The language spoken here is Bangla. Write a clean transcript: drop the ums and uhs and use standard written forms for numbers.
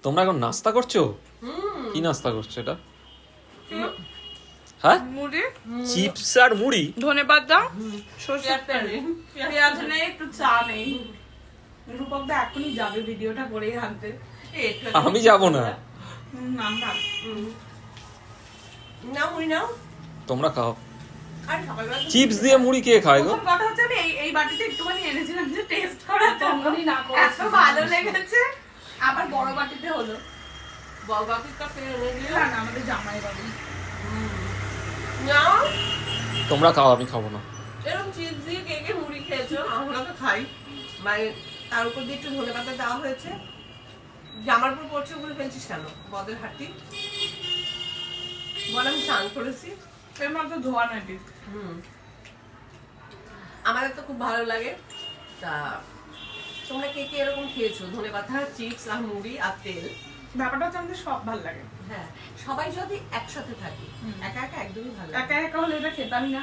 তোমরা এখন নাস্তা করছো? কি নাস্তা করছো এটা? হ্যাঁ, মুড়ি, চিপস আর মুড়ি। ধনেপাতা, সরষের তেল, পেঁয়াজ নেই, একটু চা নেই। রূপক দা এখনই যাবে ভিডিওটা করেই আনতে। আমি যাব না, না না, নাও মুড়ি নাও। তোমরা খাও। আর সকালবেলা তো চিপস দিয়ে মুড়ি কে খায় গো? প্রথম কথা হচ্ছে আমি এই বাটিতে একটুখানি এনেছিলাম যে টেস্ট করার জন্য। তখনই না এত করেছিস। ভালো লেগেছে, আবার বড় বাটিতে হলো। বলবাপিটা ফেলে এনে দিল। না না, আমাদের জামাই বাবু। নাও। তোমরা খাও, আমি খাবো না। এরকম চিপস দিয়ে কে কে মুড়ি খেয়েছো? আমরা তো খাই। মানে তার উপর দিয়ে একটু ধনেপাতা দেওয়া হয়েছে। জামার উপর পড়ছে ওগুলো ফেলছিস কেন? বদের হাঁটি। বল আমি স্নান করেছি। এর মধ্যে ধোয়া নাকি? আমাদের তো খুব ভালো লাগে। তা তোমরা কে কে এরকম খেয়েছো? ধনেপাতা, চিপস আর মুড়ি আর তেল। ব্যাপারটা হচ্ছে আমাদের সব ভালো লাগে। হ্যাঁ, সবাই যদি একসাথে থাকে, একা একা একদমই ভালো লাগে না। একা একা হলে এটা খেতামই না।